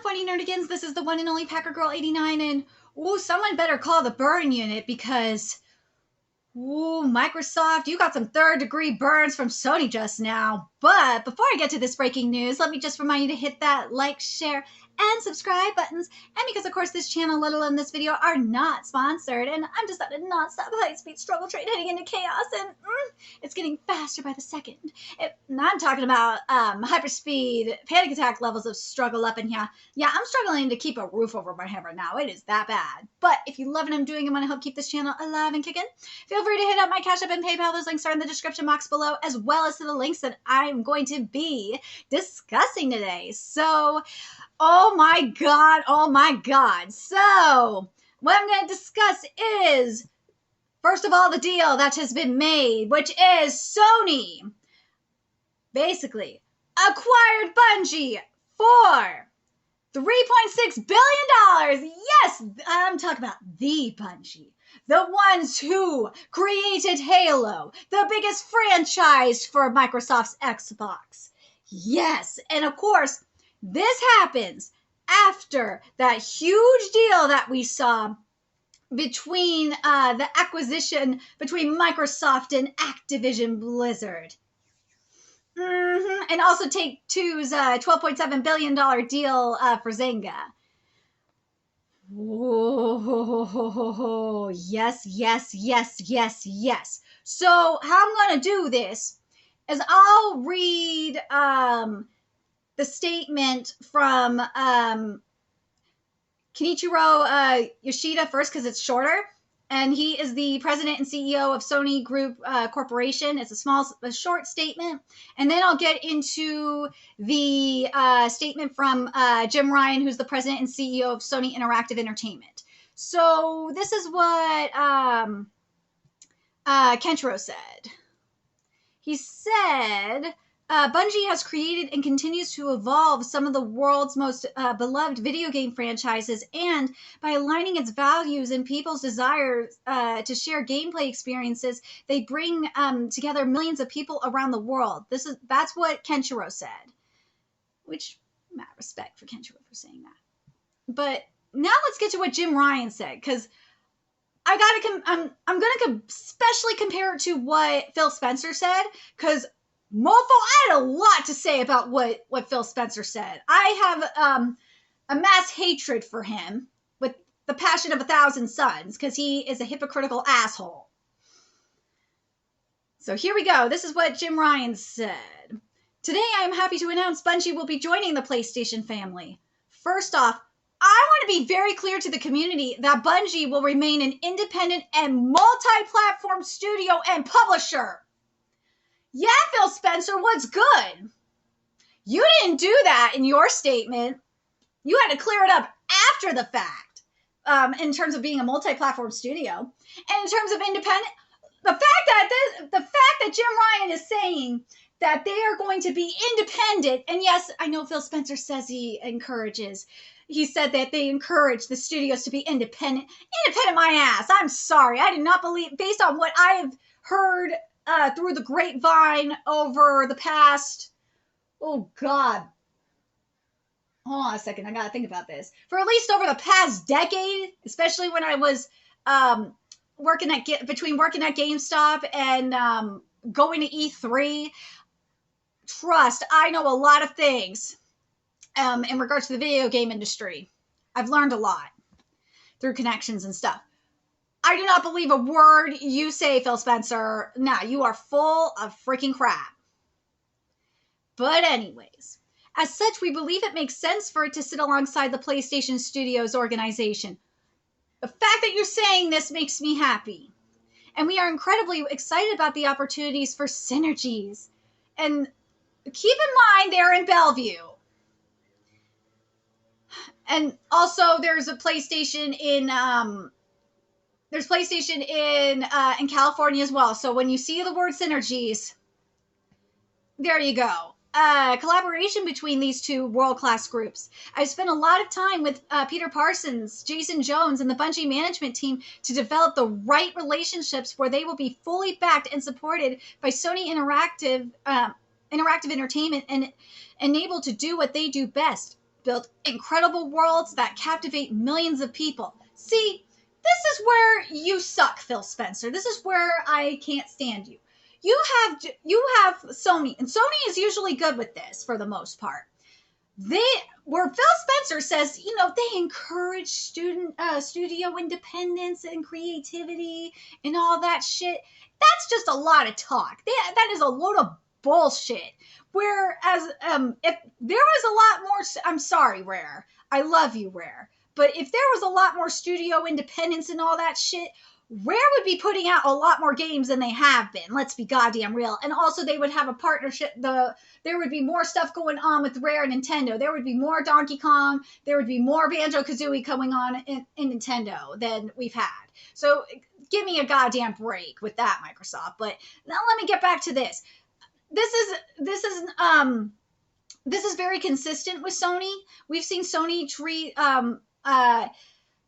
Funny Nerdigans, this is the one and only Packer Girl 89, and ooh, someone better call the burn unit because ooh, Microsoft, you got some third-degree burns from Sony just now. But before I get to this breaking news, let me just remind you to hit that like, share, and subscribe buttons. And because, of course, this channel, let alone this video, are not sponsored, and I'm just at a non-stop high-speed struggle train heading into chaos, and it's getting faster by the second. I'm talking about hyperspeed, panic attack levels of struggle up in here. Yeah, I'm struggling to keep a roof over my head right now. It is that bad. But if you love what I'm doing and want to help keep this channel alive and kicking, feel free to hit up my Cash App and PayPal. Those links are in the description box below, as well as to the links that I'm going to be discussing today. So, oh my God. So, what I'm going to discuss is, first of all, the deal that has been made, which is Sony basically acquired Bungie for $3.6 billion. Yes, I'm talking about the Bungie. The ones who created Halo, the biggest franchise for Microsoft's Xbox. Yes, and of course, this happens after that huge deal that we saw between the acquisition between Microsoft and Activision Blizzard. And also Take-Two's $12.7 billion deal for Zynga. Whoa, yes. So how I'm going to do this is I'll read the statement from Kenichiro Yoshida first because it's shorter. And he is the president and CEO of Sony Group Corporation. It's a short statement. And then I'll get into the statement from Jim Ryan, who's the president and CEO of Sony Interactive Entertainment. So this is what Kenshiro said. He said, Bungie has created and continues to evolve some of the world's most beloved video game franchises, and by aligning its values and people's desires to share gameplay experiences, they bring together millions of people around the world. That's what Kenshiro said, which mad respect for Kenshiro for saying that. But now let's get to what Jim Ryan said, because I'm gonna especially compare it to what Phil Spencer said, because Mofo, I had a lot to say about what Phil Spencer said. I have a mass hatred for him with the passion of 1,000 suns because he is a hypocritical asshole. So here we go. This is what Jim Ryan said. Today I am happy to announce Bungie will be joining the PlayStation family. First off, I want to be very clear to the community that Bungie will remain an independent and multi-platform studio and publisher. Yeah, Phil Spencer, what's good? You didn't do that in your statement. You had to clear it up after the fact, in terms of being a multi-platform studio. And in terms of independent, the fact that Jim Ryan is saying that they are going to be independent, and yes, I know Phil Spencer says he said that they encourage the studios to be independent. Independent my ass. I'm sorry. I did not believe, based on what I've heard through the grapevine over the past, oh God. Hold on a second, I gotta think about this. For at least over the past decade, especially when I was working at GameStop and going to E3, trust, I know a lot of things in regards to the video game industry. I've learned a lot through connections and stuff. I do not believe a word you say, Phil Spencer. Nah, you are full of freaking crap. But anyways, as such, we believe it makes sense for it to sit alongside the PlayStation Studios organization. The fact that you're saying this makes me happy. And we are incredibly excited about the opportunities for synergies. And keep in mind, they're in Bellevue. And also, there's a PlayStation in California as well. So when you see the word synergies, there you go. Collaboration between these two world-class groups. I've spent a lot of time with Peter Parsons, Jason Jones, and the Bungie management team to develop the right relationships where they will be fully backed and supported by Sony Interactive Entertainment and enabled to do what they do best. build incredible worlds that captivate millions of people. See, this is where you suck, Phil Spencer. This is where I can't stand you. You have Sony, and Sony is usually good with this for the most part. Where Phil Spencer says, they encourage studio independence and creativity and all that shit. That's just a lot of talk. That is a load of bullshit. Whereas, if there was a lot more, I'm sorry, Rare. I love you, Rare. But if there was a lot more studio independence and all that shit, Rare would be putting out a lot more games than they have been. Let's be goddamn real. And also, they would have a partnership. There would be more stuff going on with Rare and Nintendo. There would be more Donkey Kong. There would be more Banjo-Kazooie going on in Nintendo than we've had. So give me a goddamn break with that, Microsoft. But now let me get back to this. This is very consistent with Sony. We've seen Sony treat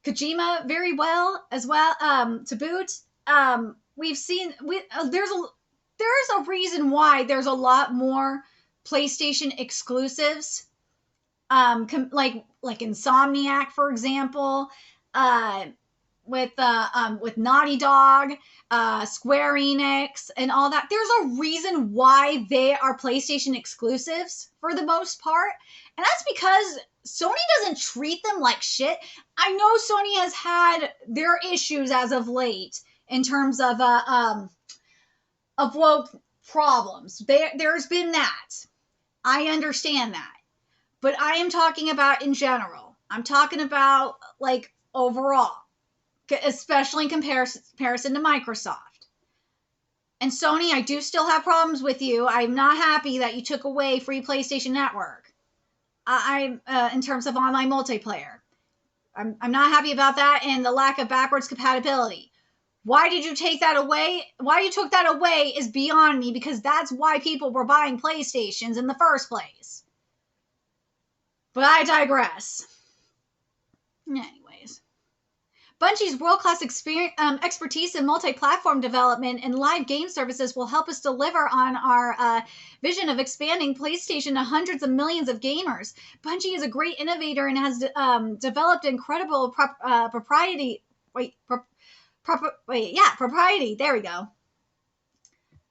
Kojima very well as well. To boot, we've seen there's a reason why there's a lot more PlayStation exclusives, like Insomniac, for example, with Naughty Dog, Square Enix, and all that. There's a reason why they are PlayStation exclusives for the most part, and that's because Sony doesn't treat them like shit. I know Sony has had their issues as of late in terms of woke problems. There's been that. I understand that. But I am talking about in general. I'm talking about like overall, especially in comparison to Microsoft. And Sony, I do still have problems with you. I'm not happy that you took away free PlayStation Network. In terms of online multiplayer. I'm not happy about that and the lack of backwards compatibility. Why did you take that away? Why you took that away is beyond me, because that's why people were buying PlayStations in the first place. But I digress. Anyways. Bungie's world-class expertise in multi-platform development and live game services will help us deliver on our vision of expanding PlayStation to hundreds of millions of gamers. Bungie is a great innovator and has developed incredible propriety. Propriety. There we go.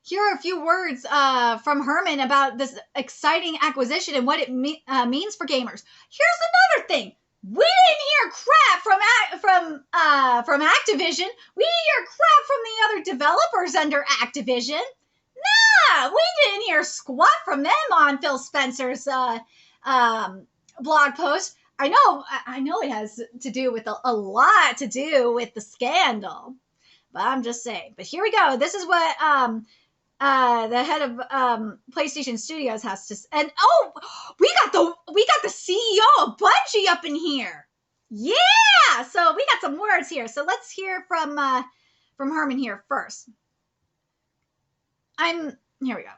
Here are a few words from Hermen about this exciting acquisition and what it means for gamers. Here's another thing. We didn't hear crap from Activision. We didn't hear crap from the other developers under Activision. Nah, we didn't hear squat from them on Phil Spencer's blog post. I know it has to do with a lot to do with the scandal, but I'm just saying. But here we go. This is what the head of PlayStation Studios has to, and we got the CEO of Bungie up in here. Yeah, so we got some words here. So let's hear from Hermen here first. Here we go.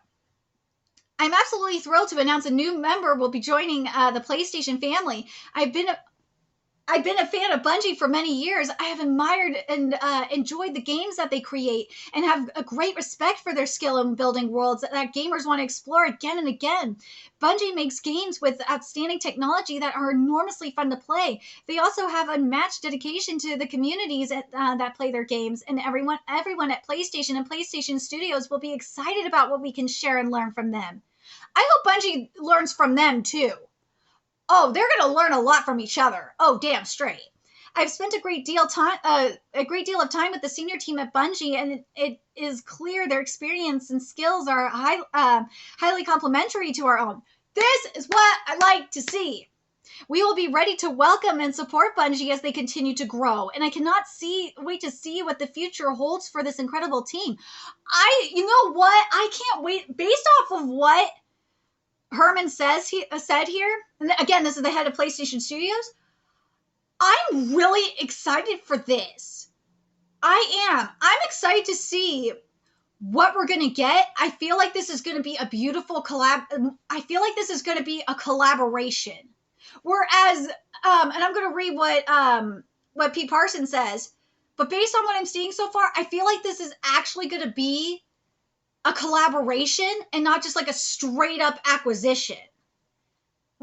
I'm absolutely thrilled to announce a new member will be joining the PlayStation family. I've been a fan of Bungie for many years. I have admired and enjoyed the games that they create and have a great respect for their skill in building worlds that gamers want to explore again and again. Bungie makes games with outstanding technology that are enormously fun to play. They also have unmatched dedication to the communities that play their games, and everyone at PlayStation and PlayStation Studios will be excited about what we can share and learn from them. I hope Bungie learns from them too. Oh, they're going to learn a lot from each other. Oh, damn straight. I've spent a great deal of time with the senior team at Bungie, and it is clear their experience and skills are highly complementary to our own. This is what I like to see. We will be ready to welcome and support Bungie as they continue to grow, and I cannot wait to see what the future holds for this incredible team. You know what? I can't wait. Based off of what Hermen said here, and again, this is the head of PlayStation Studios, I'm really excited for this. I am. I'm excited to see what we're going to get. I feel like this is going to be a beautiful I feel like this is going to be a collaboration. Whereas, and I'm going to read what Pete Parsons says, but based on what I'm seeing so far, I feel like this is actually going to be a collaboration and not just like a straight up acquisition.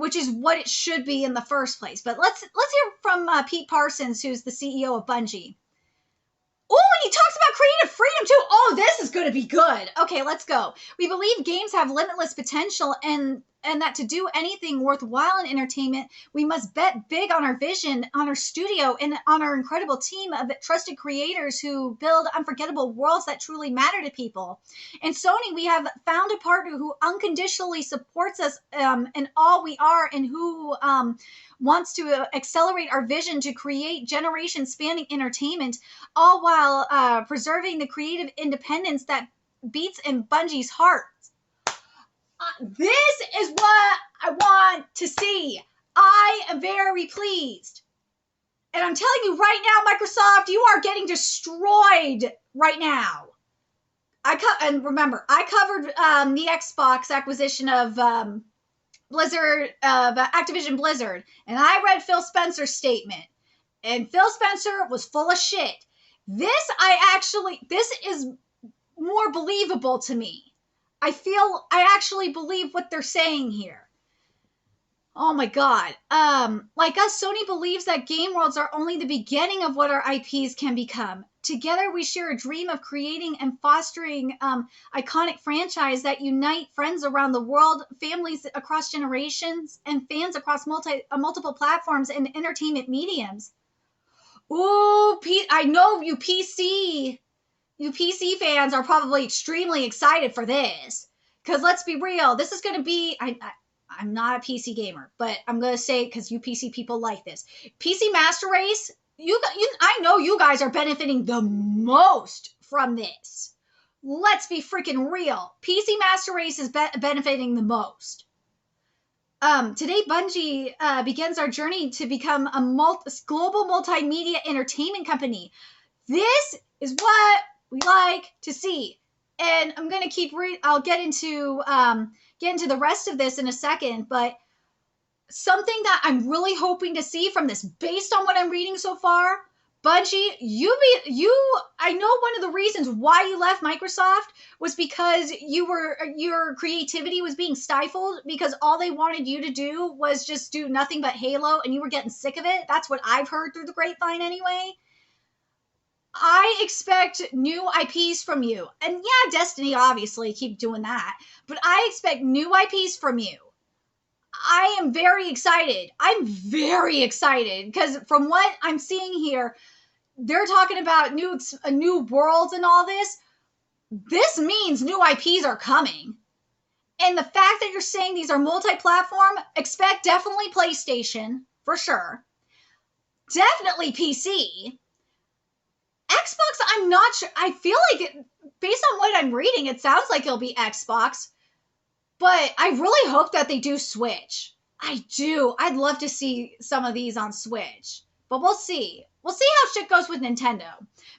which is what it should be in the first place. But let's hear from Pete Parsons, who's the CEO of Bungie. Oh, and he talks about creative freedom too. Oh, this is going to be good. Okay, let's go. We believe games have limitless potential and that to do anything worthwhile in entertainment, we must bet big on our vision, on our studio, and on our incredible team of trusted creators who build unforgettable worlds that truly matter to people. In Sony, we have found a partner who unconditionally supports us in all we are and who wants to accelerate our vision to create generation-spanning entertainment, all while preserving the creative independence that beats in Bungie's heart. This is what I want to see. I am very pleased. And I'm telling you right now, Microsoft, you are getting destroyed right now. And remember, I covered the Xbox acquisition of Activision Blizzard, and I read Phil Spencer's statement. And Phil Spencer was full of shit. This is more believable to me. I actually believe what they're saying here. Oh my God. Like us, Sony believes that game worlds are only the beginning of what our IPs can become. Together, we share a dream of creating and fostering iconic franchise that unite friends around the world, families across generations, and fans across multiple platforms and entertainment mediums. Ooh, Pete, I know you PC fans are probably extremely excited for this. Because let's be real, this is going to be... I'm not a PC gamer, but I'm going to say it because you PC people like this. PC Master Race, I know you guys are benefiting the most from this. Let's be freaking real. PC Master Race is benefiting the most. Today, Bungie begins our journey to become a global multimedia entertainment company. This is what we like to see. And I'm going to keep I'll get into the rest of this in a second, but something that I'm really hoping to see from this, based on what I'm reading so far, Bungie, I know one of the reasons why you left Microsoft was because your creativity was being stifled because all they wanted you to do was just do nothing but Halo and you were getting sick of it. That's what I've heard through the grapevine anyway. I expect new IPs from you. And yeah, Destiny, obviously, keep doing that. But I expect new IPs from you. I am very excited. I'm very excited because from what I'm seeing here, they're talking about new worlds and all this. This means new IPs are coming. And the fact that you're saying these are multi-platform, expect definitely PlayStation, for sure. Definitely PC. Xbox, I'm not sure. I feel like, based on what I'm reading, it sounds like it'll be Xbox. But I really hope that they do Switch. I do. I'd love to see some of these on Switch. But we'll see. We'll see how shit goes with Nintendo.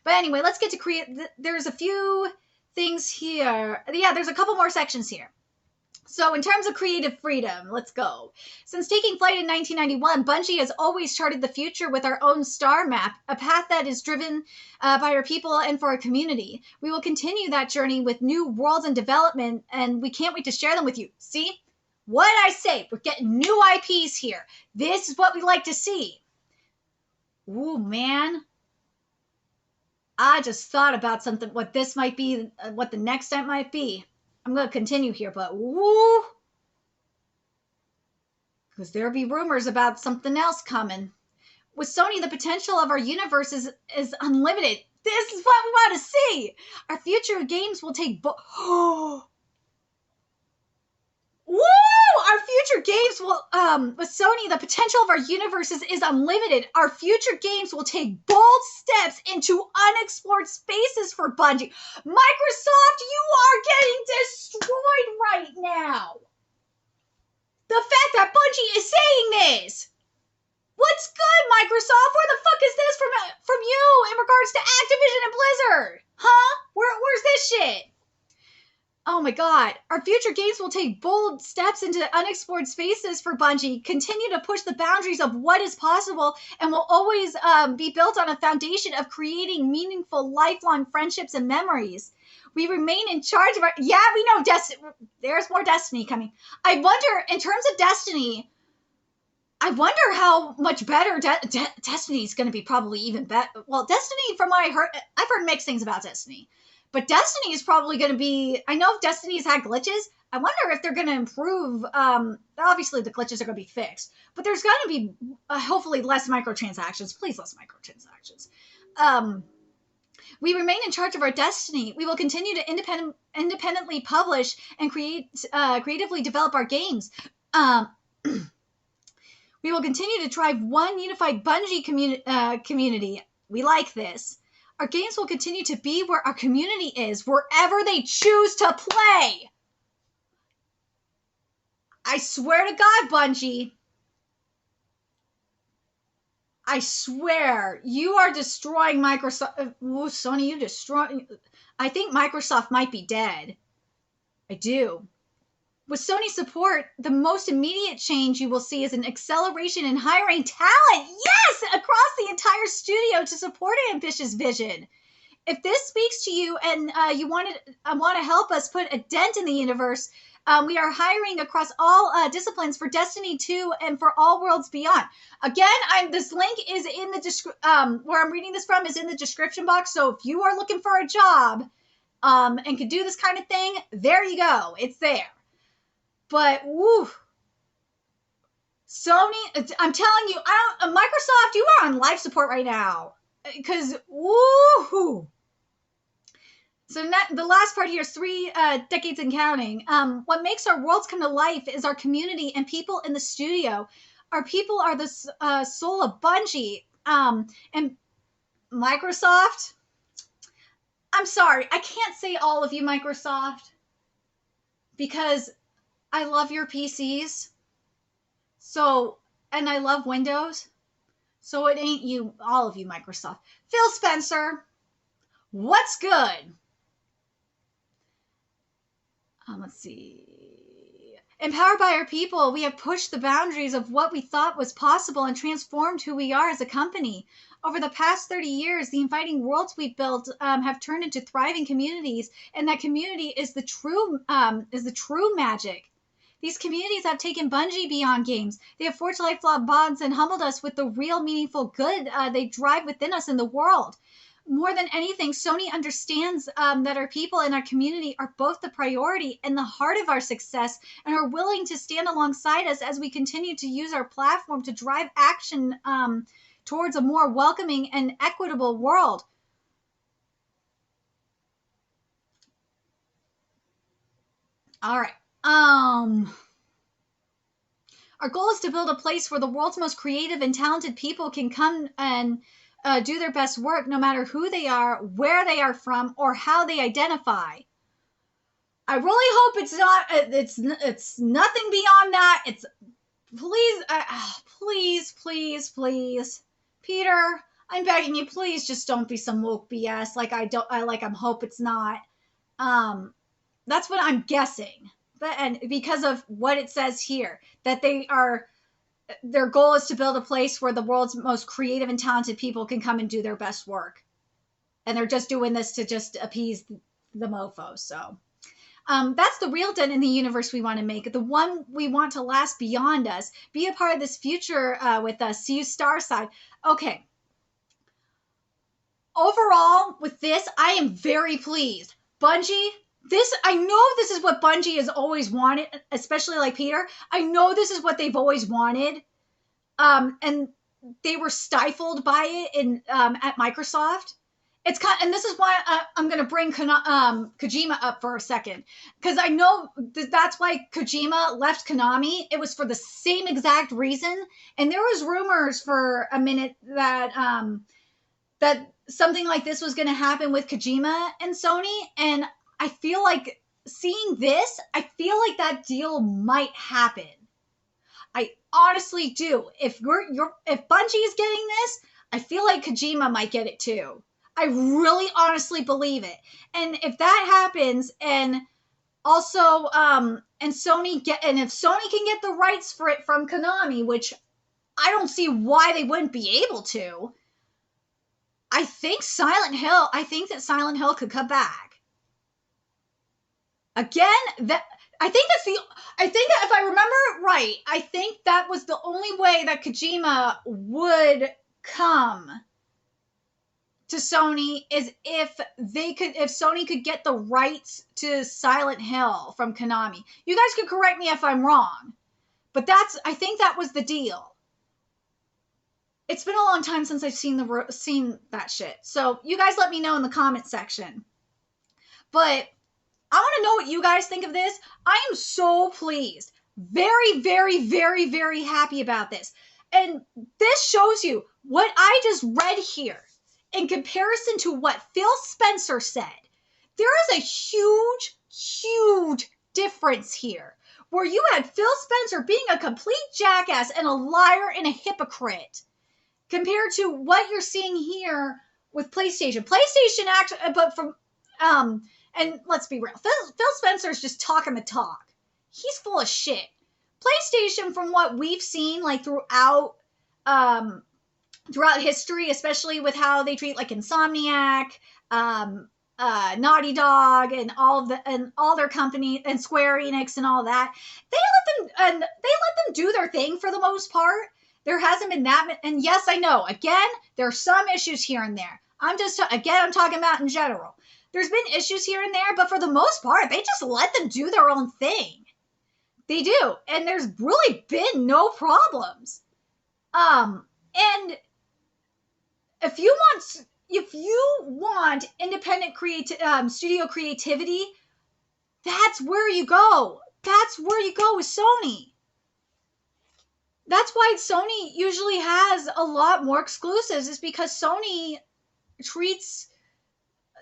But anyway, let's get to create. There's a few things here. Yeah, there's a couple more sections here. So in terms of creative freedom, let's go. Since taking flight in 1991, Bungie has always charted the future with our own star map, a path that is driven by our people and for our community. We will continue that journey with new worlds in development, and we can't wait to share them with you. See? What I say? We're getting new IPs here. This is what we like to see. Ooh, man. I just thought about something, what this might be, what the next step might be. I'm going to continue here, but woo! Because there'll be rumors about something else coming. With Sony, the potential of our universe is unlimited. This is what we want to see! Our future games will take Woo! Our future games will, with Sony, the potential of our universe is unlimited. Our future games will take bold steps into unexplored spaces for Bungie. Microsoft, you are getting destroyed right now. The fact that Bungie is saying this. What's good, Microsoft? Where the fuck is this from you in regards to Activision and Blizzard? Huh? Where's this shit? Oh my God. Our future games will take bold steps into unexplored spaces for Bungie, continue to push the boundaries of what is possible, and will always be built on a foundation of creating meaningful, lifelong friendships and memories. We remain in charge of our... Yeah, we know Destiny. There's more Destiny coming. I wonder, in terms of Destiny, I wonder how much better Destiny is going to be. Probably even better. Well, Destiny, from what I've heard mixed things about Destiny, but Destiny is probably going to be. I know Destiny's had glitches. I wonder if they're going to improve. Obviously, the glitches are going to be fixed, but there's going to be hopefully less microtransactions. Please, less microtransactions. We remain in charge of our destiny. We will continue to independently publish and creatively develop our games. We will continue to drive one unified Bungie community. We like this. Our games will continue to be where our community is, wherever they choose to play. I swear to God, Bungie. I swear, you are destroying Microsoft. Sony, you destroy. I think Microsoft might be dead. I do. With Sony's support, the most immediate change you will see is an acceleration in hiring talent. Yes! Across the entire studio to support an ambitious vision. If this speaks to you and you want to help us put a dent in the universe, we are hiring across all disciplines for Destiny 2 and for all worlds beyond. Again, this link is in the where I'm reading this from is in the description box. So if you are looking for a job and can do this kind of thing, there you go. It's there. But woo, Sony, I'm telling you, Microsoft, you are on life support right now because woohoo. So the last part here is 3 decades and counting. What makes our worlds come to life is our community and people in the studio. Our people are the soul of Bungie. And Microsoft, I'm sorry, I can't say all of you, Microsoft, because I love your PCs. So, and I love Windows. So it ain't you, all of you, Microsoft. Phil Spencer, what's good? Let's see. Empowered by our people, we have pushed the boundaries of what we thought was possible and transformed who we are as a company. Over the past 30 years, the inviting worlds we've built have turned into thriving communities, and that community is the true magic. These communities have taken Bungie beyond games. They have forged lifelong bonds and humbled us with the real meaningful good they drive within us in the world. More than anything, Sony understands that our people and our community are both the priority and the heart of our success and are willing to stand alongside us as we continue to use our platform to drive action towards a more welcoming and equitable world. All right. Our goal is to build a place where the world's most creative and talented people can come and do their best work, no matter who they are, where they are from, or how they identify. I really hope it's not. It's nothing beyond that. It's please, Peter. I'm begging you, please, just don't be some woke BS. I'm hope it's not. That's what I'm guessing. And because of what it says here, that their goal is to build a place where the world's most creative and talented people can come and do their best work. And they're just doing this to just appease the mofos. So that's the real dent in the universe we want to make. The one we want to last beyond us. Be a part of this future with us. See you Starside. Okay. Overall, with this, I am very pleased. Bungie, I know this is what Bungie has always wanted, especially like Peter. I know this is what they've always wanted. And they were stifled by it at Microsoft. And this is why I'm going to bring Kojima up for a second. Because I know that's why Kojima left Konami. It was for the same exact reason. And there was rumors for a minute that that something like this was going to happen with Kojima and Sony. And I feel like seeing this, I feel like that deal might happen. I honestly do. If Bungie is getting this, I feel like Kojima might get it too. I really honestly believe it. And if that happens, and also if Sony can get the rights for it from Konami, which I don't see why they wouldn't be able to, I think that Silent Hill could come back. Again, I think that if I remember right, I think that was the only way that Kojima would come to Sony is if Sony could get the rights to Silent Hill from Konami. You guys could correct me if I'm wrong, but I think that was the deal. It's been a long time since I've seen that shit. So you guys let me know in the comment section. But I want to know what you guys think of this. I am so pleased. Very, very, very, very happy about this. And this shows you what I just read here in comparison to what Phil Spencer said. There is a huge, huge difference here where you had Phil Spencer being a complete jackass and a liar and a hypocrite compared to what you're seeing here with PlayStation. PlayStation actually, but from, and let's be real, Phil Spencer's just talking the talk. He's full of shit. PlayStation, from what we've seen, like throughout history, especially with how they treat like Insomniac, Naughty Dog, and all their company, and Square Enix and all that, they let them do their thing for the most part. There hasn't been that, and yes, I know. Again, there are some issues here and there. I'm talking about in general. There's been issues here and there, but for the most part, they just let them do their own thing. They do, and there's really been no problems. And if you want independent studio creativity, that's where you go. That's where you go with Sony. That's why Sony usually has a lot more exclusives, is because Sony treats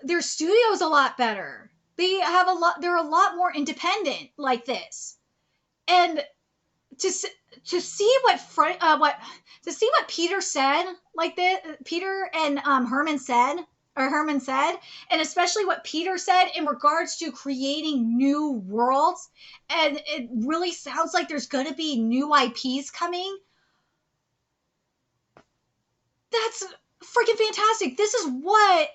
their studios a lot better. They're a lot more independent like this. And to see what Peter said, like this, Peter and Hermen said, and especially what Peter said in regards to creating new worlds, and it really sounds like there's going to be new IPs coming. That's freaking fantastic. This is what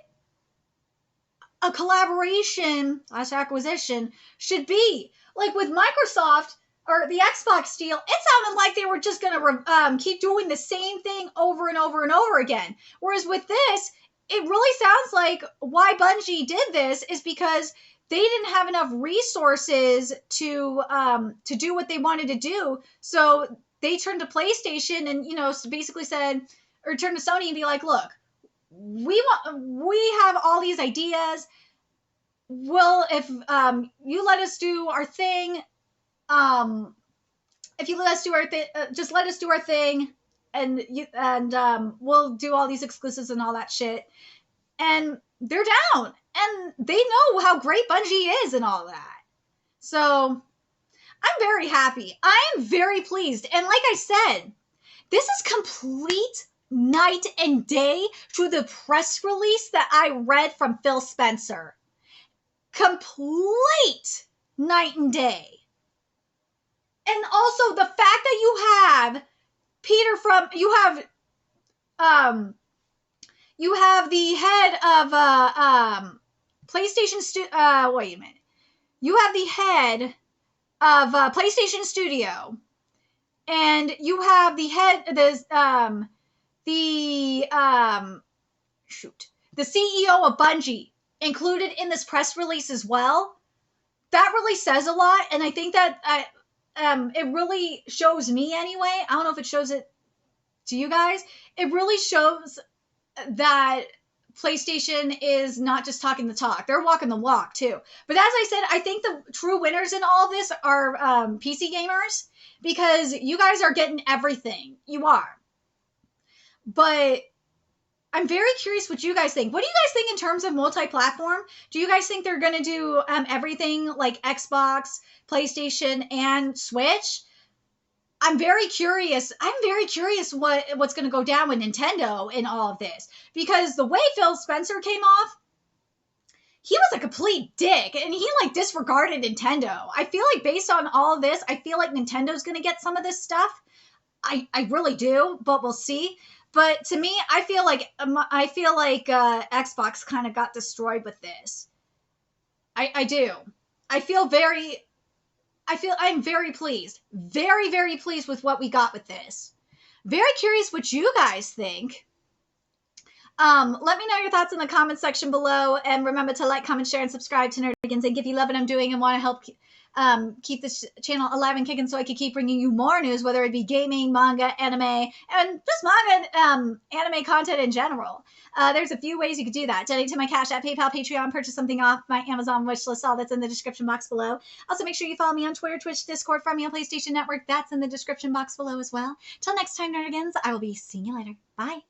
a collaboration / acquisition should be. Like with Microsoft or the Xbox deal, it sounded like they were just going to keep doing the same thing over and over and over again. Whereas with this, it really sounds like why Bungie did this is because they didn't have enough resources to do what they wanted to do. So they turned to PlayStation and, basically said, or turned to Sony and be like, look, we have all these ideas. Well, if you let us do our thing, if you let us do our thing, just let us do our thing, and we'll do all these exclusives and all that shit. And they're down, and they know how great Bungie is and all that. So I'm very happy. I am very pleased. And like I said, this is complete night and day to the press release that I read from Phil Spencer. Complete night and day. And also the fact that you have Peter you have the head of PlayStation wait a minute. You have the head of PlayStation Studio, and you have the head the CEO of Bungie included in this press release as well. That really says a lot, and I think that it really shows me anyway. I don't know if it shows it to you guys. It really shows that PlayStation is not just talking the talk. They're walking the walk too. But as I said, I think the true winners in all of this are PC gamers, because you guys are getting everything. You are. But I'm very curious what you guys think. What do you guys think in terms of multi-platform? Do you guys think they're going to do everything like Xbox, PlayStation, and Switch? I'm very curious. I'm very curious what's going to go down with Nintendo in all of this. Because the way Phil Spencer came off, he was a complete dick. And he disregarded Nintendo. I feel like based on all of this, I feel like Nintendo's going to get some of this stuff. I really do, but we'll see. But to me, I feel like Xbox kind of got destroyed with this. I do. I feel very... I'm very pleased. Very, very pleased with what we got with this. Very curious what you guys think. Let me know your thoughts in the comments section below, and remember to like, comment, share, and subscribe to Nerdigans. And if you love what I'm doing and want to help keep this channel alive and kicking so I can keep bringing you more news, whether it be gaming, manga, anime, and just manga anime content in general. There's a few ways you could do that. Donate to my Cash App, PayPal, Patreon, purchase something off my Amazon wishlist, all that's in the description box below. Also, make sure you follow me on Twitter, Twitch, Discord, find me on PlayStation Network. That's in the description box below as well. Till next time, Nerdigans, I will be seeing you later. Bye.